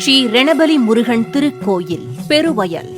ஸ்ரீ ரணபலி முருகன் திருக்கோயில், பெருவயல்.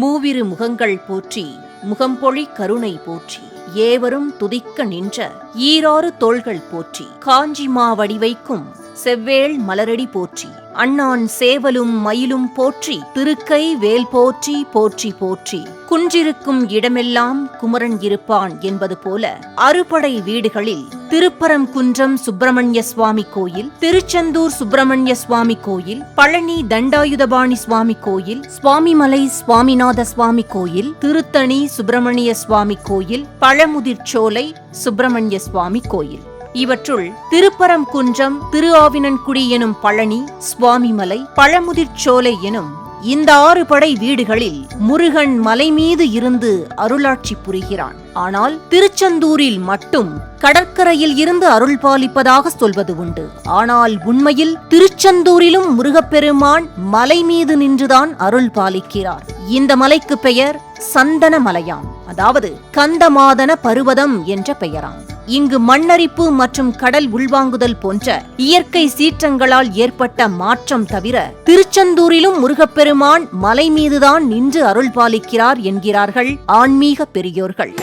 மூவிரு முகங்கள் போற்றி, முகம்பொழி கருணை போற்றி, ஏவரும் துதிக்க நின்ற ஈராறு தோள்கள் போற்றி, காஞ்சி மாவடிவைக்கும் செவ்வேள் மலரடி போற்றி, அண்ணான் சேவலும் மயிலும் போற்றி, திருக்கை வேல் போற்றி போற்றி போற்றி, குன்றிருக்கும் இடமெல்லாம் குமரன் இருப்பான் என்பது போல அறுபடை வீடுகளில் திருப்பரங்குன்றம் சுப்பிரமணிய சுவாமி கோயில், திருச்செந்தூர் சுப்பிரமணிய சுவாமி கோயில், பழனி தண்டாயுதபாணி சுவாமி கோயில், சுவாமிமலை சுவாமிநாத சுவாமி கோயில், திருத்தணி சுப்பிரமணிய சுவாமி கோயில், பழமுதிர்ச்சோலை சுப்பிரமணிய சுவாமி கோயில், இவற்றுள் திருப்பரங்குன்றம், திருஆவினன்குடி எனும் பழனி, சுவாமிமலை, பழமுதிர்ச்சோலை எனும் இந்த 6 படை வீடுகளில் முருகன் மலை மீது இருந்து அருளாட்சி புரிகிறான். ஆனால் திருச்செந்தூரில் மட்டும் கடற்கரையில் இருந்து அருள் பாலிப்பதாக சொல்வது உண்டு. ஆனால் உண்மையில் திருச்செந்தூரிலும் முருகப்பெருமான் மலை மீது நின்றுதான் அருள் பாலிக்கிறார். இந்த மலைக்கு பெயர் சந்தன மலையாம், அதாவது கந்தமாதன பருவதம் என்ற பெயராம். இங்கு மண்ணரிப்பு மற்றும் கடல் உள்வாங்குதல் போன்ற இயற்கை சீற்றங்களால் ஏற்பட்ட மாற்றம் தவிர திருச்செந்தூரிலும் முருகப்பெருமான் மலை மீதுதான் நின்று அருள் பாலிக்கிறார் என்கிறார்கள் ஆன்மீக பெரியோர்கள்.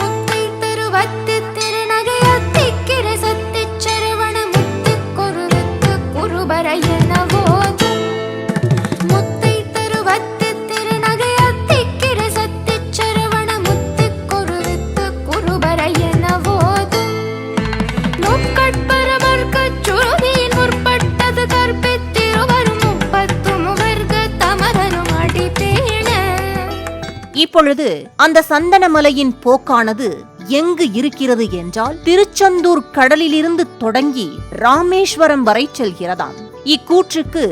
இப்பொழுது அந்த சந்தனமலையின் போக்கானது எங்கு இருக்கிறது என்றால், திருச்செந்தூர் கடலிலிருந்து தொடங்கி ராமேஸ்வரம் வரை செல்கிறதாம். இக்கூற்றுக்கு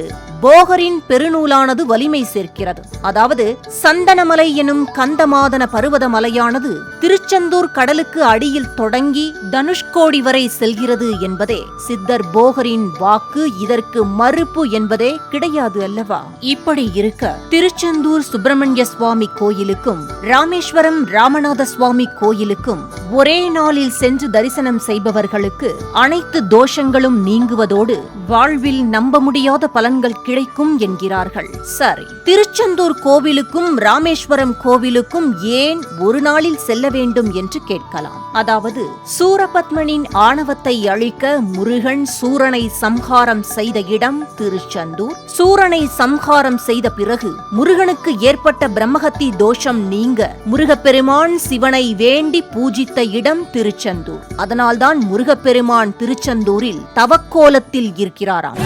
போகரின் பெருநூலானது வலிமை சேர்க்கிறது. அதாவது சந்தனமலை எனும் கந்தமாதன பருவத மலையானது திருச்செந்தூர் கடலுக்கு அடியில் தொடங்கி தனுஷ்கோடி வரை செல்கிறது என்பதே சித்தர் போகரின் வாக்கு. இதற்கு மறுப்பு என்பதே கிடையாது அல்லவா? இப்படி இருக்க திருச்செந்தூர் சுப்பிரமணிய சுவாமி கோயிலுக்கும் ராமேஸ்வரம் ராமநாத சுவாமி கோயிலுக்கும் ஒரே நாளில் சென்று தரிசனம் செய்பவர்களுக்கு அனைத்து தோஷங்களும் நீங்குவதோடு வாழ்வில் நம்ப முடியாத பலன்கள் கிடைக்கும் என்கிறார்கள். சரி, திருச்செந்தூர் கோவிலுக்கும் ராமேஸ்வரம் கோவிலுக்கும் ஏன் ஒரு நாளில் செல்ல வேண்டும் என்று கேட்கலாம். அதாவது சூரபத்மனின் ஆணவத்தை அழிக்க முருகன் சூரனை சம்ஹாரம் செய்த இடம் திருச்செந்தூர். சூரனை சம்ஹாரம் செய்த பிறகு முருகனுக்கு ஏற்பட்ட பிரம்மஹத்தி தோஷம் நீங்க முருகப்பெருமான் சிவனை வேண்டி பூஜித்த இடம் திருச்செந்தூர். அதனால்தான் முருகப்பெருமான் திருச்செந்தூரில் தவக்கோலத்தில் இருக்கிறாராம்.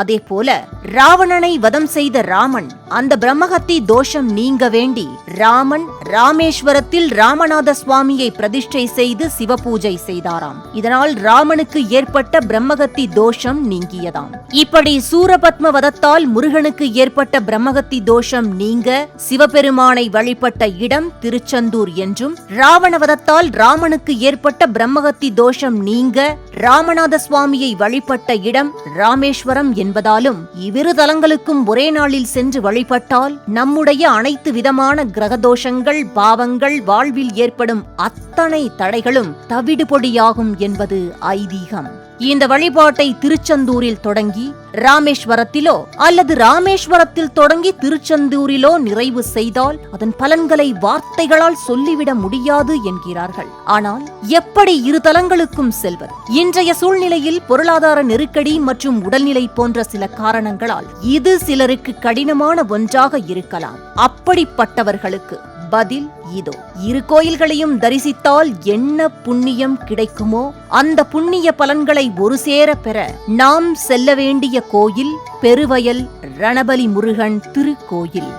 அதேபோல ராவணனை வதம் செய்த ராமன் அந்த பிரம்மஹத்தி தோஷம் நீங்க வேண்டி ராமன் ராமேஸ்வரத்தில் ராமநாத சுவாமியை பிரதிஷ்டை செய்து சிவபூஜை செய்தாராம். இதனால் ராமனுக்கு ஏற்பட்ட பிரம்மஹத்தி தோஷம் நீங்கியதாம். இப்படி சூரபத்ம வதத்தால் முருகனுக்கு ஏற்பட்ட பிரம்மஹத்தி தோஷம் நீங்க சிவபெருமானை வழிபட்ட இடம் திருச்செந்தூர் என்றும், ராவண வதத்தால் ராமனுக்கு ஏற்பட்ட பிரம்மஹத்தி தோஷம் நீங்க ராமநாத சுவாமியை வழிபட்ட இடம் ராமேஸ்வரம் என்பதாலும் இவ்விரு தலங்களுக்கும் ஒரே நாளில் சென்று வழிபட்டால் நம்முடைய அனைத்து விதமான கிரகதோஷங்கள், பாவங்கள், வாழ்வில் ஏற்படும் அத்தனை தடைகளும் தவிடுபொடியாகும் என்பது ஐதீகம். இந்த வழிபாட்டை திருச்செந்தூரில் தொடங்கி ராமேஸ்வரத்திலோ அல்லது ராமேஸ்வரத்தில் தொடங்கி திருச்செந்தூரிலோ நிறைவு செய்தால் அதன் பலன்களை வார்த்தைகளால் சொல்லிவிட முடியாது என்கிறார்கள். ஆனால் எப்படி இரு தலங்களுக்கும் செல்வது? இன்றைய சூழ்நிலையில் பொருளாதார நெருக்கடி மற்றும் உடல்நிலை போன்ற சில காரணங்களால் இது சிலருக்கு கடினமான ஒன்றாக இருக்கலாம். அப்படிப்பட்டவர்களுக்கு பதில் இதோ. இரு கோயில்களையும் தரிசித்தால் என்ன புண்ணியம் கிடைக்குமோ அந்த புண்ணிய பலன்களை ஒரு சேர பெற நாம் செல்ல வேண்டிய கோயில் பெருவயல் ரணபலி முருகன் திருக்கோயில்.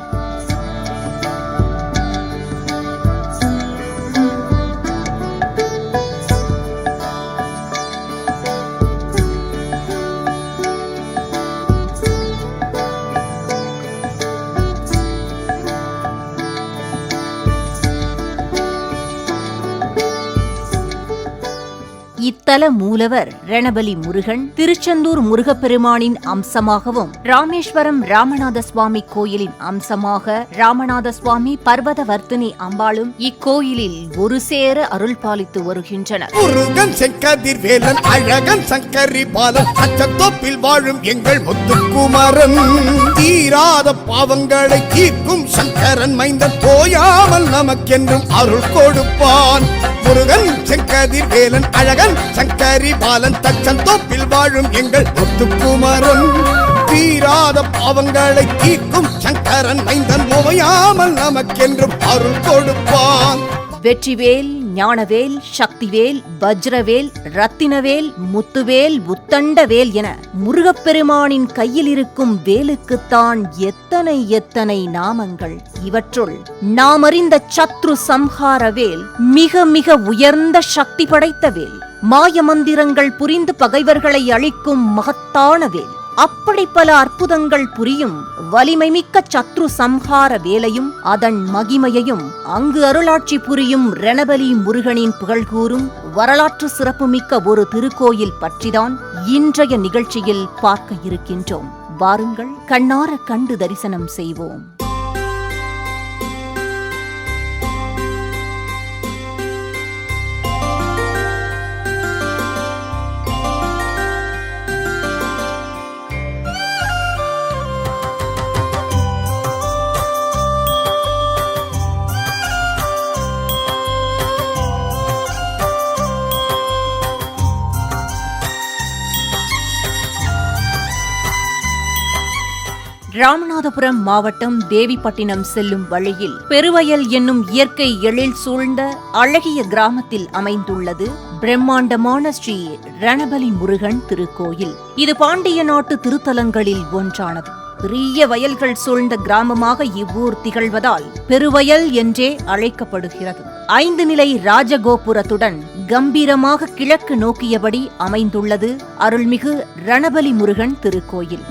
இத்தல மூலவர் ரணபலி முருகன் திருச்செந்தூர் முருகப்பெருமானின் அம்சமாகவும் ராமேஸ்வரம் ராமநாத சுவாமி கோயிலின் அம்சமாக ராமநாத சுவாமி பர்வதவர்த்தினி அம்பாளும் இக்கோயிலில் ஒரு சேர அருள் பாலித்து வருகின்றனர். முருகன் செங்கதிர்வேலன் அழகன் சங்கரி பாலன் அச்சத்தோப்பில் வாழும் எங்கள் முத்துக்குமரன் தீராத பாவங்களை தீர்க்கும் சங்கரன் மைந்தன் போயாமல் நமக்கென்றும் அருள் கொடுப்பான். முருகன் செங்கதிர்வேலன் அழகன் சங்கரி பாலன் தச்சந்தோப்பில் வாழும் எங்கள் முத்துக்குமரன் தீராத பாவங்களை தீர்க்கும் சங்கரன் மைந்தன் ஓயாமல் நமக்கென்றும் அருள் கொடுப்பான். வெற்றிவேல், ஞானவேல், சக்திவேல், வஜ்ரவேல், ரத்தினவேல், முத்துவேல், உத்தண்டவேல் என முருகப்பெருமானின் கையில் இருக்கும் வேலுக்குத்தான் எத்தனை எத்தனை நாமங்கள். இவற்றுள் நாம் அறிந்த சத்ரு சம்ஹார வேல் மிக மிக உயர்ந்த சக்தி படைத்த வேல். மாய மந்திரங்கள் புரிந்து பகைவர்களை அழிக்கும் மகத்தான வேல். அப்படி பல அற்புதங்கள் புரியும் வலிமை மிக்க சத்ரு சம்ஹார வேலையும் அதன் மகிமையையும் அங்கு அருளாட்சி புரியும் ரணபலி முருகனின் புகழ்கூறும் வரலாற்று சிறப்புமிக்க ஒரு திருக்கோயில் பற்றிதான் இன்றைய நிகழ்ச்சியில் பார்க்க இருக்கின்றோம். வாருங்கள், கண்ணார கண்டு தரிசனம் செய்வோம். ராமநாதபுரம் மாவட்டம் தேவிப்பட்டினம் செல்லும் வழியில் பெருவயல் என்னும் இயற்கை எழில் சூழ்ந்த அழகிய கிராமத்தில் அமைந்துள்ளது பிரம்மாண்டமான ஸ்ரீ ரணபலி முருகன் திருக்கோயில். இது பாண்டிய நாட்டு திருத்தலங்களில் ஒன்றானது. பெரிய வயல்கள் சூழ்ந்த கிராமமாக இவ்வூர் திகழ்வதால் பெருவயல் என்றே அழைக்கப்படுகிறது. 5 நிலை ராஜகோபுரத்துடன் கம்பீரமாக கிழக்கு நோக்கியபடி அமைந்துள்ளது அருள்மிகு ரணபலி முருகன் திருக்கோயில்.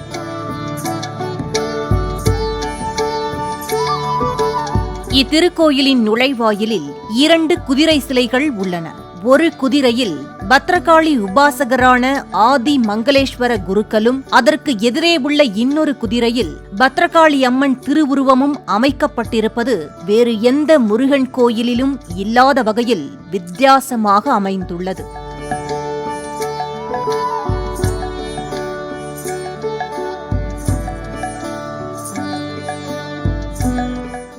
இத்திருக்கோயிலின் நுழைவாயிலில் 2 குதிரை சிலைகள் உள்ளன. ஒரு குதிரையில் பத்ரகாளி உபாசகரான ஆதி மங்களேஸ்வர குருக்களும் அதற்கு எதிரே உள்ள இன்னொரு குதிரையில் பத்ரகாளி அம்மன் திருவுருவமும் அமைக்கப்பட்டிருப்பது வேறு எந்த முருகன் கோயிலிலும் இல்லாத வகையில் வித்தியாசமாக அமைந்துள்ளது.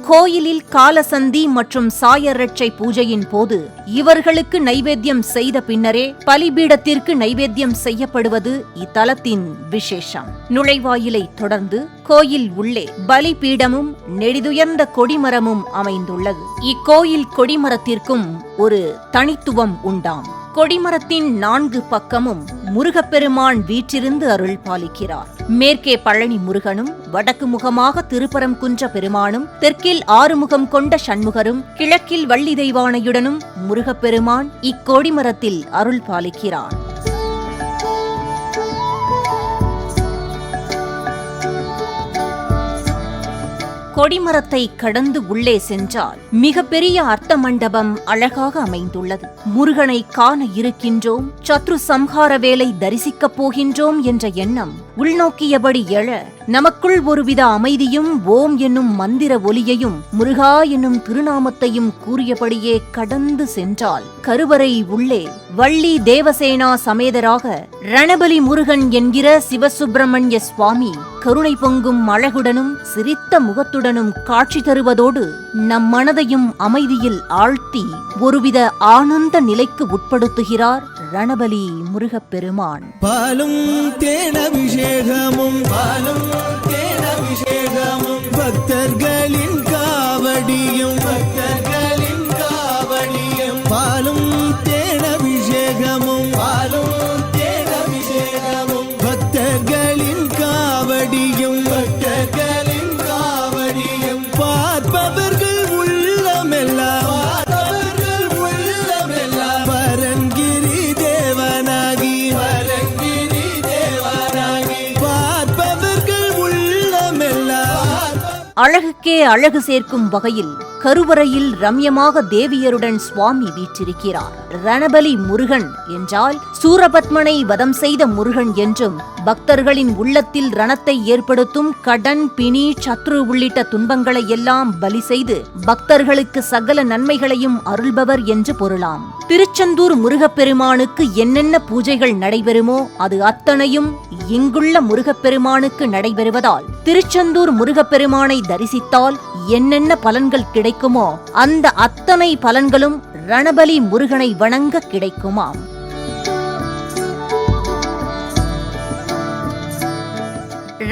கோயிலில் காலசந்தி மற்றும் சாயரட்சை பூஜையின் போது இவர்களுக்கு நைவேத்தியம் செய்த பின்னரே பலிபீடத்திற்கு நைவேத்தியம் செய்யப்படுவது இத்தலத்தின் விசேஷம். நுழைவாயிலை தொடர்ந்து கோயில் உள்ளே பலிபீடமும் நெடிதுயர்ந்த கொடிமரமும் அமைந்துள்ளது. இக்கோயில் கொடிமரத்திற்கும் ஒரு தனித்துவம் உண்டாம். கொடிமரத்தின் 4 பக்கமும் முருகப்பெருமான் வீற்றிருந்து அருள் பாலிக்கிறார். மேற்கே பழனி முருகனும், வடக்கு முகமாக திருப்பரங்குன்ற பெருமானும், தெற்கில் 6 முகம் கொண்ட சண்முகரும், கிழக்கில் வள்ளி தெய்வானையுடனும் முருகப்பெருமான் இக்கொடிமரத்தில் அருள் பாலிக்கிறார். கொடிமரத்தை கடந்து உள்ளே சென்றால் மிகப்பெரிய அர்த்த மண்டபம் அழகாக அமைந்துள்ளது. முருகனை காண இருக்கின்றோம், சத்ரு சம்ஹார வேலை தரிசிக்கப் போகின்றோம் என்ற எண்ணம் உள்நோக்கியபடி எழ நமக்குள் ஒருவித அமைதியும் ஓம் என்னும் மந்திர ஒலியையும் முருகா என்னும் திருநாமத்தையும் கூறியபடியே கடந்து சென்றால் கருவறை உள்ளே வள்ளி தேவசேனா சமேதராக ரணபலி முருகன் என்கிற சிவசுப்பிரமணிய சுவாமி கருணை பொங்கும் அழகுடனும் சிரித்த முகத்துடனும் காட்சி தருவதோடு நம் மனதையும் அமைதியில் ஆழ்த்தி ஒருவித ஆனந்த நிலைக்கு உட்படுத்துகிறார் ரணபலி முருகப்பெருமான். பாலும் தேனபிஷேகமும் பாலும் தேனபிஷேகமும் பக்தர்களின் காவடியும் பக்தர்களின் காவடியும் பாலும் தேனபிஷேகமும் பாலும் தேனபிஷேகமும் பக்தர்களின் காவடியும் பக்தர்களின் காவடியும் பார்ப்பவர்கள் உள்ளமெல்லாம் அழகுக்கே அழகு சேர்க்கும் வகையில் கருவறையில் ரம்யமாக தேவியருடன் சுவாமி வீற்றிருக்கிறார். ரணபலி முருகன் என்றால் சூரபத்மனை வதம் செய்த முருகன் என்றும், பக்தர்களின் உள்ளத்தில் ரணத்தை ஏற்படுத்தும் கடன், பிணி, சத்ரு உள்ளிட்ட துன்பங்களை எல்லாம் பலி செய்து பக்தர்களுக்கு சகல நன்மைகளையும் அருள்பவர் என்று பொருளாம். திருச்செந்தூர் முருகப்பெருமானுக்கு என்னென்ன பூஜைகள் நடைபெறுமோ அது அத்தனையும் இங்குள்ள முருகப்பெருமானுக்கு நடைபெறுவதால், திருச்செந்தூர் முருகப்பெருமானை தரிசித்தால் என்னென்ன பலன்கள் கிடைக்குமோ அந்த அத்தனை பலன்களும் ரணபலி முருகனை வணங்க கிடைக்குமாம்.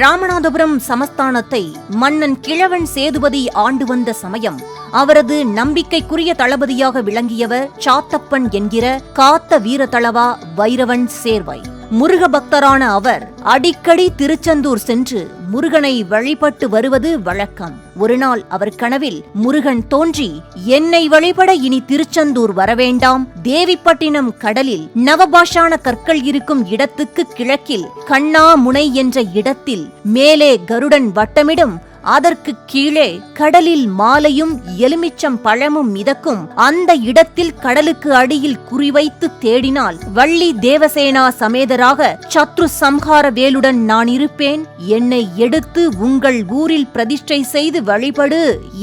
ராமநாதபுரம் சமஸ்தானத்தை மன்னன் கிழவன் சேதுபதி ஆண்டு வந்த சமயம் அவரது நம்பிக்கைக்குரிய தளபதியாக விளங்கியவர் சாத்தப்பன் என்கிற காத்த வீரதளவா வைரவன் சேர்வை. முருக பக்தரான அவர் அடிக்கடி திருச்செந்தூர் சென்று முருகனை வழிபட்டு வருவது வழக்கம். ஒருநாள் அவர் கனவில் முருகன் தோன்றி, என்னை வழிபட இனி திருச்செந்தூர் வரவேண்டாம், தேவிப்பட்டினம் கடலில் நவபாஷான கற்கள் இருக்கும் இடத்துக்கு கிழக்கில் கண்ணாமுனை என்ற இடத்தில் மேலே கருடன் வட்டமிடும், அதற்கு கீழே கடலில் மாலையும் எலுமிச்சம் பழமும் மிதக்கும் அந்த இடத்தில் கடலுக்கு அடியில் குறிவைத்து தேடினால் வள்ளி தேவசேனா சமேதராக சத்ரு சம்ஹார வேலுடன் நான் இருப்பேன், என்னை எடுத்து உங்கள் ஊரில் பிரதிஷ்டை செய்து வழிபடு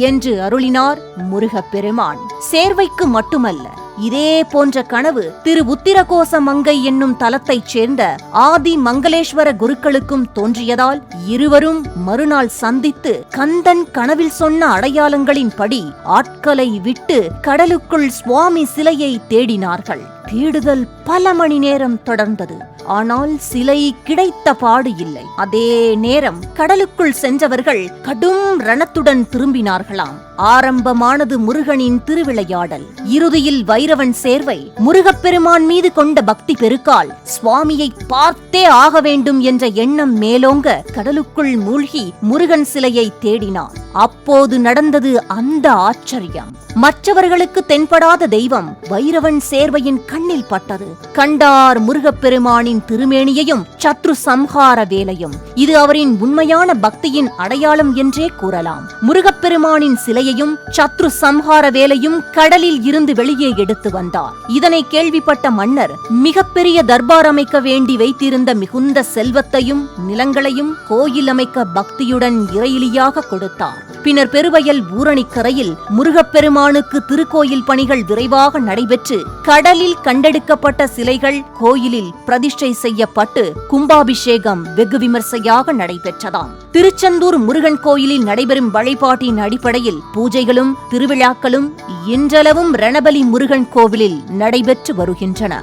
என்று அருளினார் முருகப்பெருமான். சேர்வைக்கு மட்டுமல்ல, இதே போன்ற கனவு திரு உத்திரகோச மங்கை என்னும் தலத்தைச் சேர்ந்த ஆதி மங்களேஸ்வர குருக்களுக்கும் தோன்றியதால் இருவரும் மறுநாள் சந்தித்து கந்தன் கனவில் சொன்ன அடையாளங்களின்படி ஆட்களை விட்டு கடலுக்குள் சுவாமி சிலையை தேடினார்கள். தேடுதல் பல மணி நேரம் தொடர்ந்தது. ஆனால் சிலை கிடைத்த பாடு இல்லை. அதே நேரம் கடலுக்குள் சென்றவர்கள் கடும் ரணத்துடன் திரும்பினார்களாம். ஆரம்பமானது முருகனின் திருவிளையாடல். இறுதியில் வைரவன் சேர்வை முருகப்பெருமான் மீது கொண்ட பக்தி பெருக்கால் சுவாமியை பார்த்தே ஆக வேண்டும் என்ற எண்ணம் மேலோங்க கடலுக்குள் மூழ்கி முருகன் சிலையை தேடினார். அப்போது நடந்தது அந்த ஆச்சரியம். மற்றவர்களுக்கு தென்படாத தெய்வம் வைரவன் சேர்வையின் கண்ணில் பட்டது. கண்டார் முருகப்பெருமானின் திருமேனியையும் சத்ரு சம்ஹார வேலையும். இது அவரின் உண்மையான பக்தியின் அடையாளம் என்றே கூறலாம். முருகப்பெருமானின் சிலையையும் சத்ரு சம்ஹார வேலையும் கடலில் இருந்து வெளியே எடுத்து வந்தார். இதனை கேள்விப்பட்ட மன்னர் மிகப்பெரிய தர்பார் அமைக்க வேண்டி வைத்திருந்த மிகுந்த செல்வத்தையும் நிலங்களையும் கோயில் அமைக்க பக்தியுடன் இறையிலியாக கொடுத்தார். பின்னர் பெருவயல் ஊரணிக்கரையில் முருகப்பெருமானுக்கு திருக்கோயில் பணிகள் விரைவாக நடைபெற்று கடலில் கண்டெடுக்கப்பட்ட சிலைகள் கோயிலில் பிரதிஷ்டை செய்யப்பட்டு கும்பாபிஷேகம் வெகு விமர்சையாக நடைபெற்றதாம். திருச்செந்தூர் முருகன் கோயிலில் நடைபெறும் வழிபாட்டின் அடிப்படையில் பூஜைகளும் திருவிழாக்களும் இன்றளவும் ரணபலி முருகன் கோவிலில் நடைபெற்று வருகின்றன.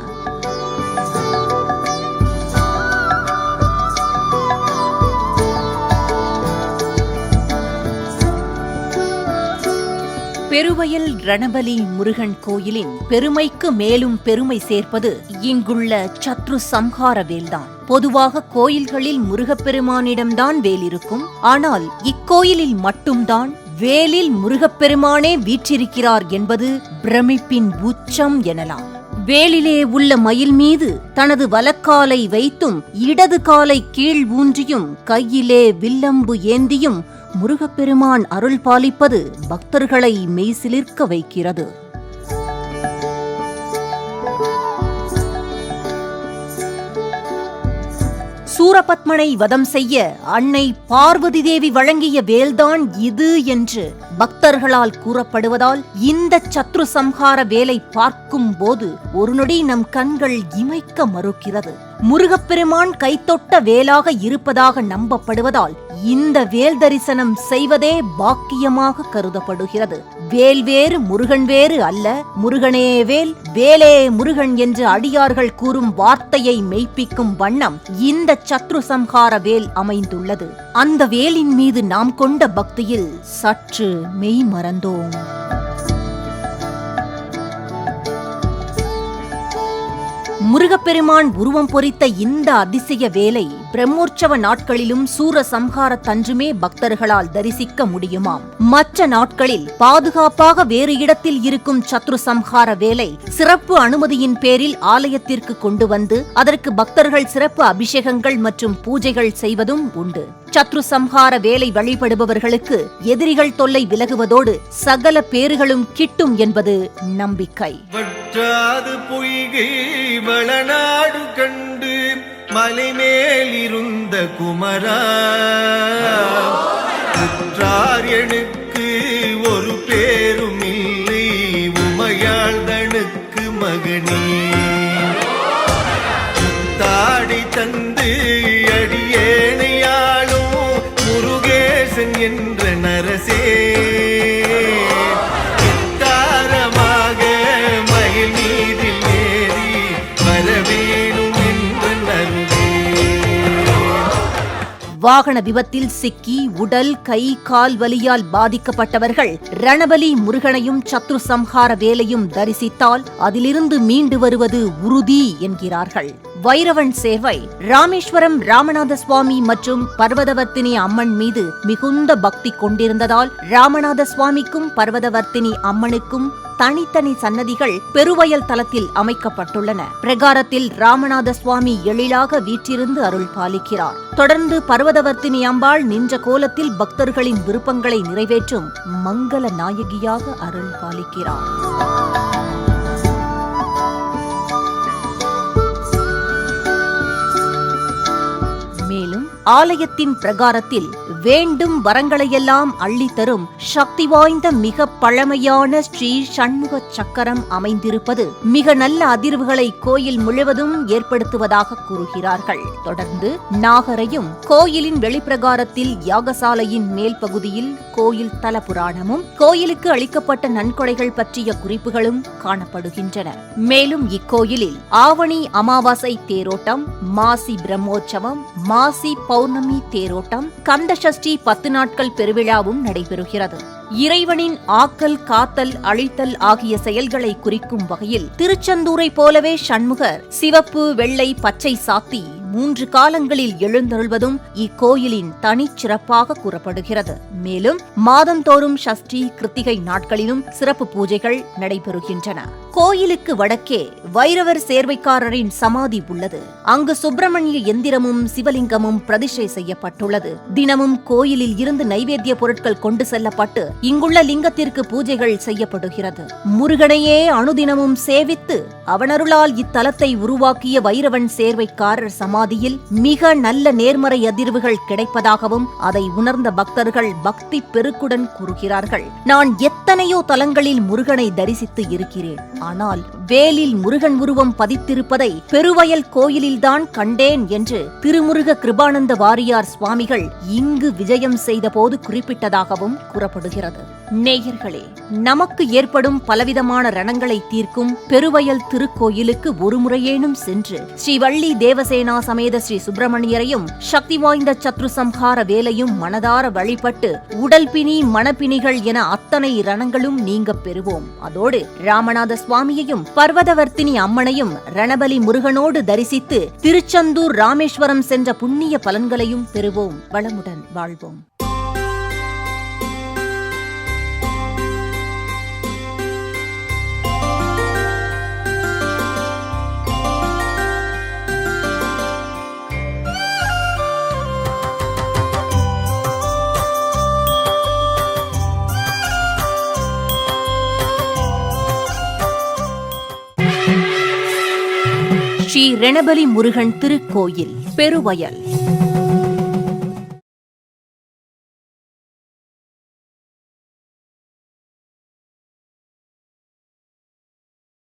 பெருவயல் ரணபலி முருகன் கோயிலின் பெருமைக்கு மேலும் பெருமை சேர்ப்பது இங்குள்ள சத்ரு சம்ஹார வேல்தான். பொதுவாக கோயில்களில் முருகப்பெருமானிடம்தான் வேல் இருக்கும். ஆனால் இக்கோயிலில் மட்டும்தான் வேலில் முருகப்பெருமானே வீற்றிருக்கிறார் என்பது பிரமிப்பின் உச்சம் எனலாம். வேலிலே உள்ள மயில் மீது தனது வலக்காலை வைத்தும் இடது காலை கீழ் ஊன்றியும் கையிலே வில்லம்பு ஏந்தியும் முருகப்பெருமான் அருள் பாலிப்பது பக்தர்களை மெய்சிலிர்க்க வைக்கிறது. சூரபத்மனை வதம் செய்ய அன்னை பார்வதி தேவி வழங்கிய வேல்தான் இது என்று பக்தர்களால் கூறப்படுவதால் இந்த சத்ரு சம்ஹார வேலை பார்க்கும் போது ஒரு நொடி நம் கண்கள் இமைக்க மறுக்கிறது. முருகப்பெருமான் கைத்தொட்ட வேலாக இருப்பதாக நம்பப்படுவதால் இந்த வேல் தரிசனம் செய்வதே பாக்கியமாக கருதப்படுகிறது. வேல் வேறு முருகன் வேறு அல்ல, முருகனே வேல் வேலே முருகன் என்று அடியார்கள் கூறும் வார்த்தையை மெய்ப்பிக்கும் வண்ணம் இந்த சத்ரு சம்ஹார வேல் அமைந்துள்ளது. அந்த வேலின் மீது நாம் கொண்ட பக்தியில் சற்று மெய் மறந்தோம். முருகப்பெருமான் உருவம் பொறித்த இந்த அதிசய வேலை பிரம்மோற்சவ நாட்களிலும் சூரசம்ஹாரத்தன்றுமே பக்தர்களால் தரிசிக்க முடியுமாம். மற்ற நாட்களில் பாதுகாப்பாக வேறு இடத்தில் இருக்கும் சத்ரு சம்ஹார வேலை சிறப்பு அனுமதியின் பேரில் ஆலயத்திற்கு கொண்டு வந்து அதற்கு பக்தர்கள் சிறப்பு அபிஷேகங்கள் மற்றும் பூஜைகள் செய்வதும் உண்டு. சத்ரு சம்ஹார வேலை வழிபடுபவர்களுக்கு எதிரிகள் தொல்லை விலகுவதோடு சகல பேறுகளும் கிட்டும் என்பது நம்பிக்கை. வற்றாது பொய்கை வளநாடு கண்டு மலைமேலிருந்த குமரா, உற்றார் எனக்கு ஒரு பேரும் இல்லை உமையாள்தனுக்கு மகனே, தாடி தந்து அடியேனையாளும் முருகேசன் என்ற நரசே, தாரமாக மயில் மீதில் ஏறி வரவேணும் என்ற நருவே. வாகன விபத்தில் சிக்கி உடல் கை கால் வலியால் பாதிக்கப்பட்டவர்கள் ரணபலி முருகனையும் சத்ரு சம்ஹார வேலையும் தரிசித்தால் அதிலிருந்து மீண்டு வருவது உறுதி என்கிறார்கள். வைரவன் சேர்வை ராமேஸ்வரம் ராமநாத சுவாமி மற்றும் பர்வதவர்த்தினி அம்மன் மீது மிகுந்த பக்தி கொண்டிருந்ததால் ராமநாத சுவாமிக்கும் பர்வதவர்த்தினி அம்மனுக்கும் தனித்தனி சன்னதிகள் பெருவயல் தலத்தில் அமைக்கப்பட்டுள்ளன. பிரகாரத்தில் ராமநாத சுவாமி எழிலாக வீற்றிருந்து அருள் பாலிக்கிறார். தொடர்ந்து பர்வதவர்த்தினி அம்பாள் நின்ற கோலத்தில் பக்தர்களின் விருப்பங்களை நிறைவேற்றும் மங்கள நாயகியாக அருள் பாலிக்கிறார். மேலும் ஆலயத்தின் பிரகாரத்தில் வேண்டும் வரங்களையெல்லாம் அள்ளித்தரும் சக்தி வாய்ந்த மிக பழமையான ஸ்ரீ சண்முக சக்கரம் அமைந்திருப்பது மிக நல்ல அதிர்வுகளை கோயில் முழுவதும் ஏற்படுத்துவதாக கூறுகிறார்கள். தொடர்ந்து நாகரையும் கோயிலின் வெளிப்பிரகாரத்தில் யாகசாலையின் மேல் பகுதியில் கோயில் தல புராணமும் கோயிலுக்கு அளிக்கப்பட்ட நன்கொடைகள் பற்றிய குறிப்புகளும் காணப்படுகின்றன. மேலும் இக்கோயிலில் ஆவணி அமாவாசை தேரோட்டம், மாசி பிரம்மோற்சவம், மாசி பௌர்ணமி தேரோட்டம், கந்த சஷ்டி 10 நாட்கள் பெருவிழாவும் நடைபெறுகிறது. இறைவனின் ஆக்கல், காத்தல், அழித்தல் ஆகிய செயல்களை குறிக்கும் வகையில் திருச்செந்தூரை போலவே சண்முகர் சிவப்பு, வெள்ளை, பச்சை சாத்தி 3 காலங்களில் எழுந்தருள்வதும் இக்கோயிலின் தனிச்சிறப்பாக கூறப்படுகிறது. மேலும் மாதந்தோறும் சஷ்டி, கிருத்திகை நாட்களிலும் சிறப்பு பூஜைகள் நடைபெறுகின்றன. கோயிலுக்கு வடக்கே வைரவர் சேர்வைக்காரரின் சமாதி உள்ளது. அங்கு சுப்பிரமணிய எந்திரமும் சிவலிங்கமும் பிரதிஷ்டை செய்யப்பட்டுள்ளது. தினமும் கோயிலில் இருந்து நைவேத்திய பொருட்கள் கொண்டு செல்லப்பட்டு இங்குள்ள லிங்கத்திற்கு பூஜைகள் செய்யப்படுகிறது. முருகனையே அனுதினமும் சேவித்து அவனருளால் இத்தலத்தை உருவாக்கிய வைரவன் சேர்வைக்காரர் சமாதியில் மிக நல்ல நேர்மறை அதிர்வுகள் கிடைப்பதாகவும் அதை உணர்ந்த பக்தர்கள் பக்தி பெருக்குடன் கூறுகிறார்கள். நான் எத்தனையோ தலங்களில் முருகனை தரிசித்து இருக்கிறேன். ஆனால் வேலில் முருகன் உருவம் பதித்திருப்பதை பெருவயல் கோயிலில்தான் கண்டேன் என்று திருமுருக கிருபானந்த வாரியார் சுவாமிகள் இங்கு விஜயம் செய்த போது குறிப்பிட்டதாகவும் கூறப்படுகிறது. நேயர்களே, நமக்கு ஏற்படும் பலவிதமான ரணங்களை தீர்க்கும் பெருவயல் திருக்கோயிலுக்கு ஒரு முறையேனும் சென்று ஸ்ரீ வள்ளி தேவசேனா சமேத ஸ்ரீ சுப்பிரமணியரையும் சக்தி வாய்ந்த சத்ரு சம்ஹார வேலையும் மனதார வழிபட்டு உடல் பிணி, மனப்பிணிகள் என அத்தனை ரணங்களும் நீங்க பெறுவோம். அதோடு ராமநாத சுவாமியையும் பர்வதவர்த்தினி அம்மனையும் ரணபலி முருகனோடு தரிசித்து திருச்செந்தூர், ராமேஸ்வரம் சென்ற புண்ணிய பலன்களையும் பெறுவோம். வளமுடன் வாழ்வோம். ஸ்ரீ ரணபலி முருகன் திருக்கோயில், பெருவயல்.